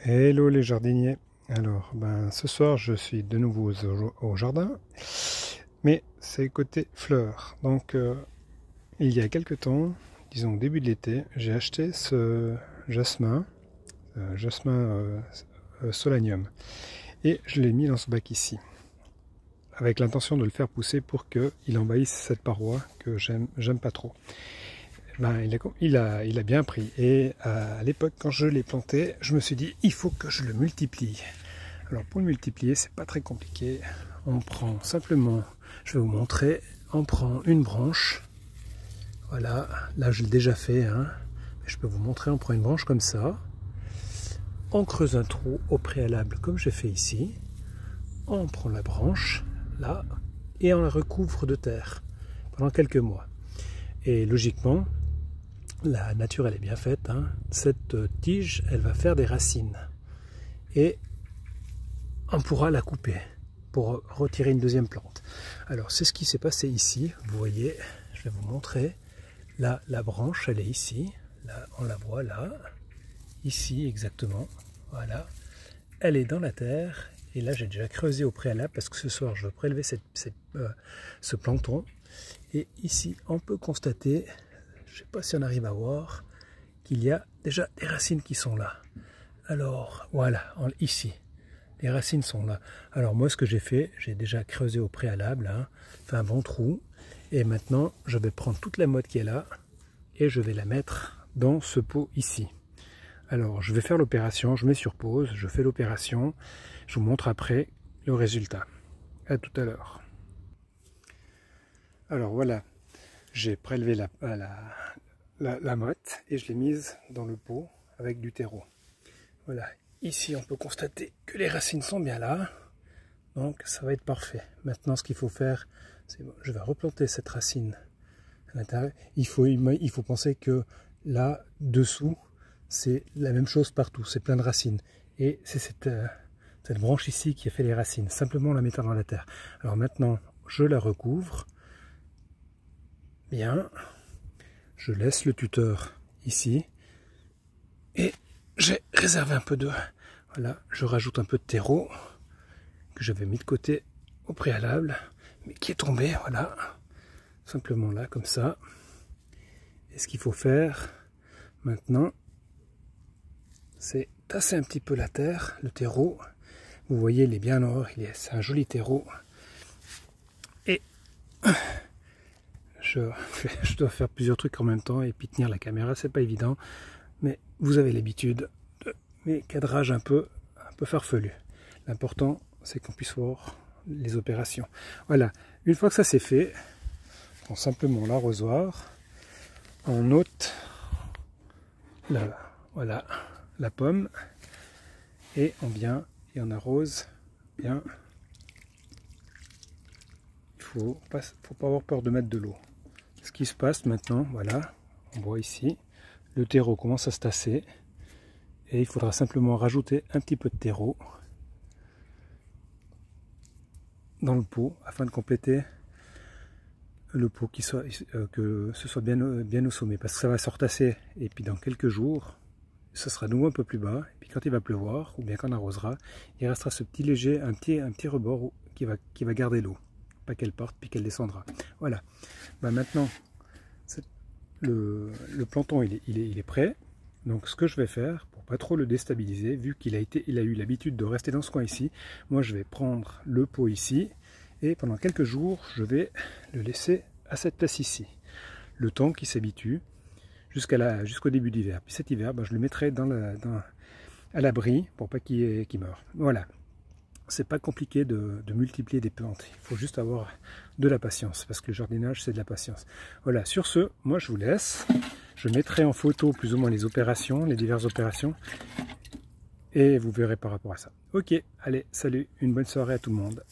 Hello les jardiniers. Alors, ce soir je suis de nouveau au jardin, mais c'est côté fleurs. Donc, il y a quelque temps, disons au début de l'été, j'ai acheté ce jasmin, solanium, et je l'ai mis dans ce bac ici, avec l'intention de le faire pousser pour qu'il envahisse cette paroi que j'aime pas trop. Il a bien pris, et à l'époque quand je l'ai planté, je me suis dit il faut que je le multiplie. Alors pour le multiplier, c'est pas très compliqué, on prend simplement, je vais vous montrer, on prend une branche, voilà, là je l'ai déjà fait, mais je peux vous montrer, on prend une branche comme ça, on creuse un trou au préalable comme j'ai fait ici, on prend la branche là et on la recouvre de terre pendant quelques mois, et logiquement la nature elle est bien faite, cette tige elle va faire des racines et on pourra la couper pour retirer une deuxième plante. Alors c'est ce qui s'est passé ici, vous voyez, je vais vous montrer, là la branche elle est ici, là on la voit là, ici exactement, voilà, elle est dans la terre et là j'ai déjà creusé au préalable parce que ce soir je veux prélever ce planton, et ici on peut constater, je ne sais pas si on arrive à voir, qu'il y a déjà des racines qui sont là. Alors voilà, ici, les racines sont là. Alors moi ce que j'ai fait, j'ai déjà creusé au préalable, fait un bon trou, et maintenant je vais prendre toute la motte qui est là, et je vais la mettre dans ce pot ici. Alors je vais faire l'opération, je mets sur pause, je fais l'opération, je vous montre après le résultat. À tout à l'heure. Alors voilà, j'ai prélevé la motte et je l'ai mise dans le pot avec du terreau. Voilà, ici on peut constater que les racines sont bien là, donc ça va être parfait. Maintenant ce qu'il faut faire, c'est je vais replanter cette racine à l'intérieur. Il faut penser que là dessous c'est la même chose partout, c'est plein de racines, et c'est cette branche ici qui a fait les racines, simplement en la mettant dans la terre. Alors maintenant je la recouvre bien, je laisse le tuteur ici, et j'ai réservé un peu d'eau. Voilà, je rajoute un peu de terreau que j'avais mis de côté au préalable, mais qui est tombé, voilà, simplement là, comme ça. Et ce qu'il faut faire maintenant, c'est tasser un petit peu la terre, le terreau. Vous voyez, il est bien or, c'est un joli terreau. Et je dois faire plusieurs trucs en même temps et puis tenir la caméra, c'est pas évident, mais vous avez l'habitude de mes cadrages un peu farfelus. L'important c'est qu'on puisse voir les opérations. Voilà, une fois que ça c'est fait, on prend simplement l'arrosoir, on ôte voilà, la pomme et on arrose bien. Il faut pas avoir peur de mettre de l'eau. Ce qui se passe maintenant, voilà, on voit ici, le terreau commence à se tasser et il faudra simplement rajouter un petit peu de terreau dans le pot afin de compléter le pot, que ce soit bien au sommet, parce que ça va se retasser, et puis dans quelques jours ce sera nouveau un peu plus bas, et puis quand il va pleuvoir ou bien quand on arrosera, il restera ce petit léger, un petit rebord qui va garder l'eau, pas qu'elle parte puis qu'elle descendra. Voilà, maintenant le planton il est prêt. Donc ce que je vais faire, pour pas trop le déstabiliser, vu qu'il a eu l'habitude de rester dans ce coin ici, moi je vais prendre le pot ici, et pendant quelques jours, je vais le laisser à cette place ici. Le temps qu'il s'habitue jusqu'au début d'hiver. Puis cet hiver, je le mettrai à l'abri pour pas qu'il meure. Voilà. C'est pas compliqué de multiplier des plantes. Il faut juste avoir de la patience, parce que le jardinage, c'est de la patience. Voilà, sur ce, moi je vous laisse. Je mettrai en photo plus ou moins les opérations, les diverses opérations, et vous verrez par rapport à ça. Ok, allez, salut, une bonne soirée à tout le monde.